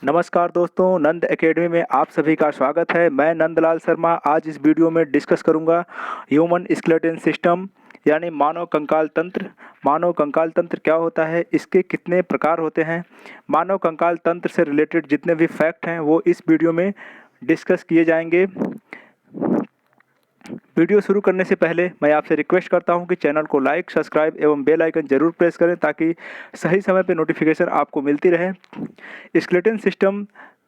नमस्कार दोस्तों, नंद एकेडमी में आप सभी का स्वागत है। मैं नंदलाल शर्मा आज इस वीडियो में डिस्कस करूंगा ह्यूमन स्केलेटन सिस्टम यानी मानव कंकाल तंत्र। मानव कंकाल तंत्र क्या होता है, इसके कितने प्रकार होते हैं, मानव कंकाल तंत्र से रिलेटेड जितने भी फैक्ट हैं वो इस वीडियो में डिस्कस किए जाएंगे। वीडियो शुरू करने से पहले मैं आपसे रिक्वेस्ट करता हूं कि चैनल को लाइक, सब्सक्राइब एवं बेल आइकन जरूर प्रेस करें ताकि सही समय पर नोटिफिकेशन आपको मिलती रहे। स्केलेटन सिस्टम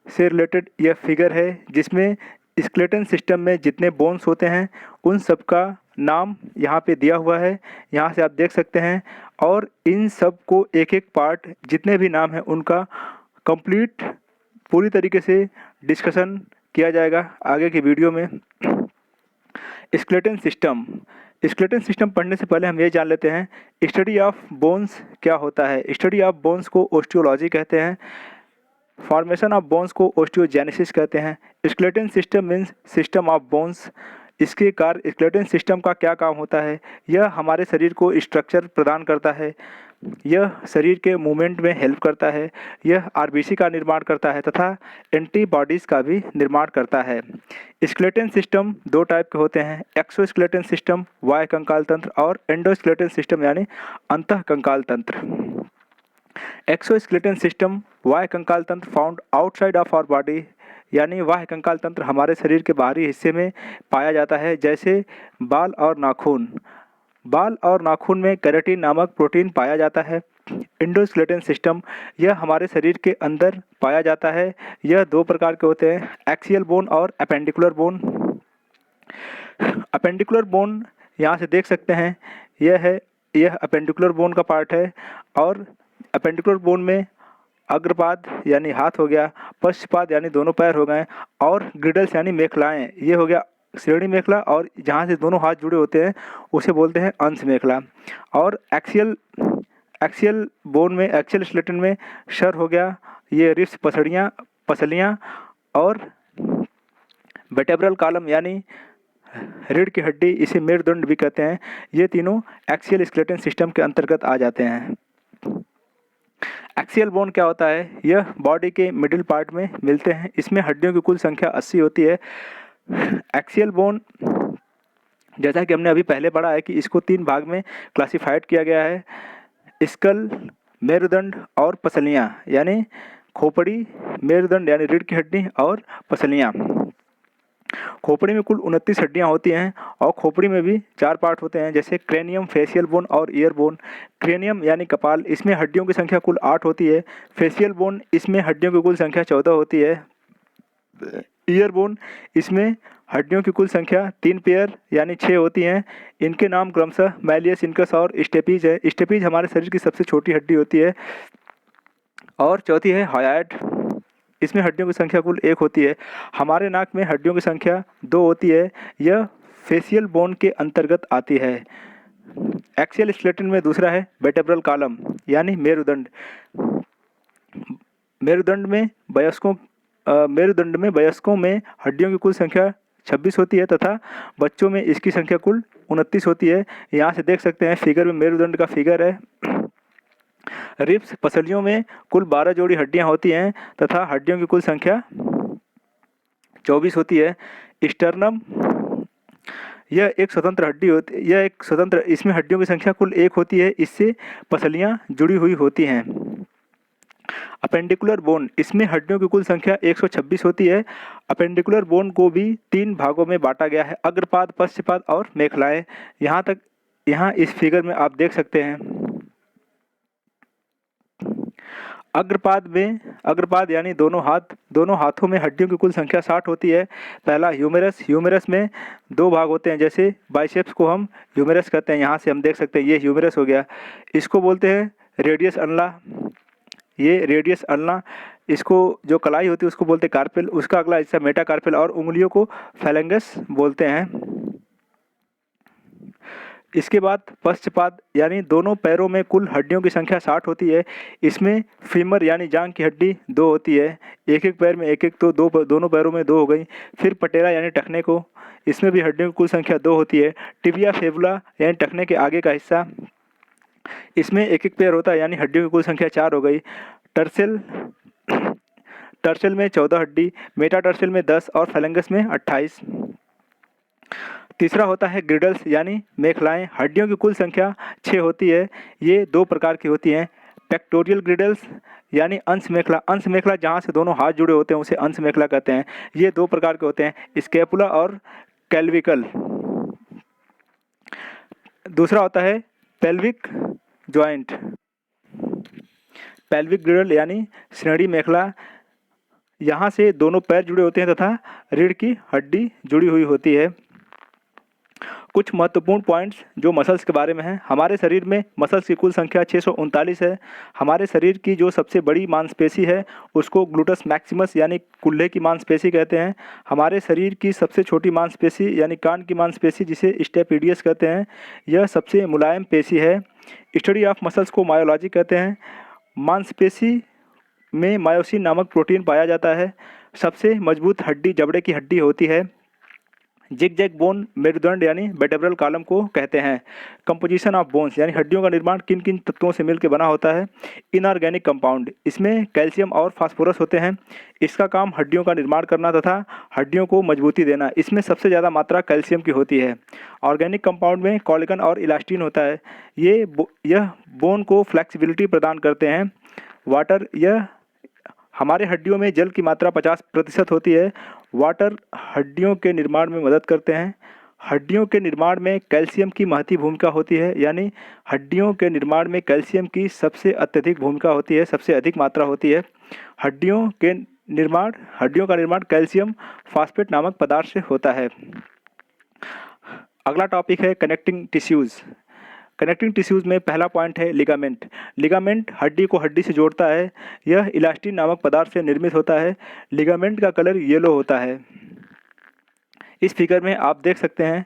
से रिलेटेड यह फिगर है जिसमें स्केलेटन सिस्टम में जितने बोन्स होते हैं उन सब का नाम यहाँ पे दिया हुआ है, यहाँ से आप देख सकते हैं। और इन सब को एक एक पार्ट जितने भी नाम हैं उनका कंप्लीट पूरी तरीके से डिस्कशन किया जाएगा आगे की वीडियो में। स्केलेटन सिस्टम पढ़ने से पहले हम ये जान लेते हैं स्टडी ऑफ बोन्स क्या होता है। स्टडी ऑफ बोन्स को ओस्टियोलॉजी कहते हैं। फॉर्मेशन ऑफ बोन्स को ओस्टियोजेनेसिस कहते हैं। Skeleton system means system of bones. इसके कार्य स्केलेटन सिस्टम का क्या काम होता है, यह हमारे शरीर को स्ट्रक्चर प्रदान करता है, यह शरीर के मूवमेंट में हेल्प करता है, यह आरबीसी का निर्माण करता है तथा एंटीबॉडीज़ का भी निर्माण करता है। स्केलेटन सिस्टम दो टाइप के होते हैं, एक्सोस्केलेटन सिस्टम बाह्य कंकाल तंत्र और एंडोस्केलेटन सिस्टम यानी अंतः कंकाल तंत्र। एक्सोस्केलेटन सिस्टम बाह्य कंकाल तंत्र found outside of our body यानी बाह्य कंकाल तंत्र हमारे शरीर के बाहरी हिस्से में पाया जाता है, जैसे बाल और नाखून। बाल और नाखून में केराटिन नामक प्रोटीन पाया जाता है। एंडोस्केलेटन सिस्टम यह हमारे शरीर के अंदर पाया जाता है। यह दो प्रकार के होते हैं, एक्सियल बोन और अपेंडिकुलर बोन। अपेंडिकुलर बोन यहाँ से देख सकते हैं, यह अपेंडिकुलर बोन का पार्ट है। और अपेंडिकुलर बोन में अग्रपाद यानी हाथ हो गया, पश्चपाद यानी दोनों पैर हो गए, और ग्रिडल्स यानी मेखलाएं, ये हो गया श्रेणी मेखला, और जहाँ से दोनों हाथ जुड़े होते हैं उसे बोलते हैं अंश मेखला। और एक्सियल बोन में, एक्सियल स्केलेटन में सर हो गया, ये रिब्स पसलियाँ, और वर्टेब्रल कॉलम यानी रीढ़ की हड्डी, इसे मेरुदंड भी कहते हैं। ये तीनों एक्सियल स्केलेटन सिस्टम के अंतर्गत आ जाते हैं। एक्सियल बोन क्या होता है, यह बॉडी के मिडिल पार्ट में मिलते हैं। इसमें हड्डियों की कुल संख्या 80 होती है। एक्सियल बोन जैसा कि हमने अभी पहले पढ़ा है कि इसको 3 भाग में क्लासिफाइड किया गया है, स्कल, मेरुदंड और पसलियाँ, यानी खोपड़ी, मेरुदंड यानी रीढ़ की हड्डी और पसलियाँ। खोपड़ी में कुल 29 हड्डियाँ होती हैं और खोपड़ी में भी 4 पार्ट होते हैं, जैसे क्रेनियम, फेशियल बोन और ईयर बोन। क्रेनियम यानी कपाल, इसमें हड्डियों की संख्या कुल 8 होती है। फेशियल बोन, इसमें हड्डियों की कुल संख्या 14 होती है। ईयर बोन, इसमें हड्डियों की कुल संख्या 3 पेयर यानी 6 होती हैं। इनके नाम क्रमशः मैलियस, इनकस और स्टेपीज है। स्टेपीज हमारे शरीर की सबसे छोटी हड्डी होती है। और चौथी है हायोइड, इसमें हड्डियों की संख्या कुल 1 होती है। हमारे नाक में हड्डियों की संख्या 2 होती है, यह फेशियल बोन के अंतर्गत आती है। एक्सियल स्केलेटन में दूसरा है वर्टेब्रल कॉलम यानी मेरुदंड। मेरुदंड में वयस्कों में हड्डियों की कुल संख्या 26 होती है तथा बच्चों में इसकी संख्या कुल 29 होती है। यहाँ से देख सकते हैं फिगर में मेरुदंड का फिगर है। रिब्स, पसलियों में कुल 12 जोड़ी हड्डियाँ होती हैं तथा हड्डियों की कुल संख्या 24 होती है। स्टर्नम, यह एक स्वतंत्र हड्डी होती, इसमें हड्डियों की संख्या कुल 1 होती है, इससे पसलियाँ जुड़ी हुई होती हैं। अपेंडिकुलर बोन, इसमें हड्डियों की कुल संख्या 126 होती है। अपेंडिकुलर बोन को भी 3 भागों में बांटा गया है, अग्रपाद, पश्चपाद और मेखलाएं। यहाँ इस फिगर में आप देख सकते हैं। अग्रपाद यानी दोनों हाथों में हड्डियों की कुल संख्या 60 होती है। पहला ह्यूमेरस में 2 भाग होते हैं, जैसे बाइसेप्स को हम ह्यूमेरस कहते हैं। यहाँ से हम देख सकते हैं ये ह्यूमेरस हो गया। इसको बोलते हैं रेडियस अल्ना, ये रेडियस अल्ना। इसको जो कलाई होती है उसको बोलते हैं कार्पेल, उसका अगला हिस्सा मेटाकार्पेल, और उंगलियों को फैलेंगस बोलते हैं। इसके बाद पश्चपाद यानी दोनों पैरों में कुल हड्डियों की संख्या 60 होती है। इसमें फीमर यानी जांघ की हड्डी 2 होती है, एक पैर में एक, तो दोनों पैरों में 2 हो गई। फिर पटेला यानी टखने को, इसमें भी हड्डियों की कुल संख्या 2 होती है। टिबिया फेबुला यानी टखने के आगे का हिस्सा, इसमें एक पैर होता है यानी हड्डियों की कुल संख्या 4 हो गई। टर्सल में 14 हड्डी, मेटाटर्सल में 10 और फेलेंगस में 28। तीसरा होता है ग्रिडल्स यानी मेखलाएं। हड्डियों की कुल संख्या 6 होती है। ये 2 प्रकार की होती हैं, पेक्टोरियल ग्रिडल्स यानी अंश मेखला। अंश मेखला जहाँ से दोनों हाथ जुड़े होते हैं उसे अंश मेखला कहते हैं। ये 2 प्रकार के होते हैं, स्कैपुला और कैल्विकल। दूसरा होता है पेल्विक जॉइंट, पेल्विक ग्रिडल यानी श्रेणी मेखला। यहाँ से दोनों पैर जुड़े होते हैं तथा रीढ़ की हड्डी जुड़ी हुई होती है। कुछ महत्वपूर्ण पॉइंट्स जो मसल्स के बारे में हैं। हमारे शरीर में मसल्स की कुल संख्या 639 है। हमारे शरीर की जो सबसे बड़ी मांसपेशी है उसको ग्लूटस मैक्सिमस यानी कुल्हे की मांसपेशी कहते हैं। हमारे शरीर की सबसे छोटी मांसपेशी यानी कान की मांसपेशी जिसे स्टेपिडियस कहते हैं, यह सबसे मुलायम पेशी है। स्टडी ऑफ मसल्स को मायोलॉजी कहते हैं। मांसपेशी में मायोसिन नामक प्रोटीन पाया जाता है। सबसे मजबूत हड्डी जबड़े की हड्डी होती है। जिगजैग बोन मेरुदंड यानी वर्टेब्रल कॉलम को कहते हैं। कंपोजिशन ऑफ बोन्स यानी हड्डियों का निर्माण किन किन तत्वों से मिलकर बना होता है। इनऑर्गेनिक कंपाउंड, इसमें कैल्शियम और फास्फोरस होते हैं। इसका काम हड्डियों का निर्माण करना तथा हड्डियों को मजबूती देना। इसमें सबसे ज़्यादा मात्रा कैल्शियम की होती है। ऑर्गेनिक कंपाउंड में कोलेजन और इलास्टिन होता है। यह बोन को फ्लेक्सिबिलिटी प्रदान करते हैं। वाटर, यह हमारे हड्डियों में जल की मात्रा 50% होती है। वाटर हड्डियों के निर्माण में मदद करते हैं। हड्डियों के निर्माण में कैल्शियम की महती भूमिका होती है, यानी हड्डियों के निर्माण में कैल्शियम की सबसे अत्यधिक भूमिका होती है, सबसे अधिक मात्रा होती है। हड्डियों का निर्माण कैल्शियम फॉस्फेट नामक पदार्थ से होता है। अगला टॉपिक है कनेक्टिंग टिश्यूज़। कनेक्टिंग टिश्यूज़ में पहला पॉइंट है लिगामेंट। लिगामेंट हड्डी को हड्डी से जोड़ता है। यह इलास्टिन नामक पदार्थ से निर्मित होता है। लिगामेंट का कलर येलो होता है। इस फिगर में आप देख सकते हैं,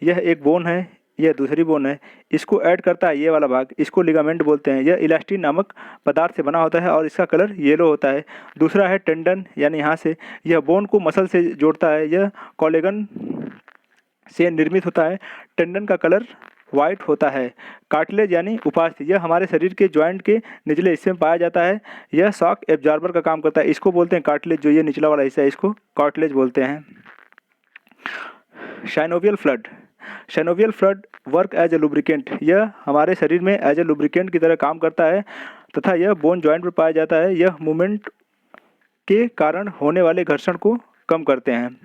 यह एक बोन है, यह दूसरी बोन है। इसको ऐड करता है ये वाला भाग, इसको लिगामेंट बोलते हैं। यह इलास्टिन नामक पदार्थ से बना होता है और इसका कलर येलो होता है। दूसरा है टेंडन, यानी यहाँ से यह बोन को मसल से जोड़ता है। यह कोलेजन से निर्मित होता है। टेंडन का कलर वाइट होता है। कार्टिलेज यानी उपास्थि, यह हमारे शरीर के जॉइंट के निचले हिस्से में पाया जाता है। यह शॉक एब्जॉर्बर का काम करता है। इसको बोलते हैं कार्टिलेज। जो ये निचला वाला हिस्सा है इसको कार्टिलेज बोलते हैं। Synovial fluid, synovial fluid work as a lubricant. यह हमारे शरीर में एज ए लुब्रिकेंट की तरह काम करता है तथा यह बोन जॉइंट पर पाया जाता है। यह मूवमेंट के कारण होने वाले घर्षण को कम करते हैं।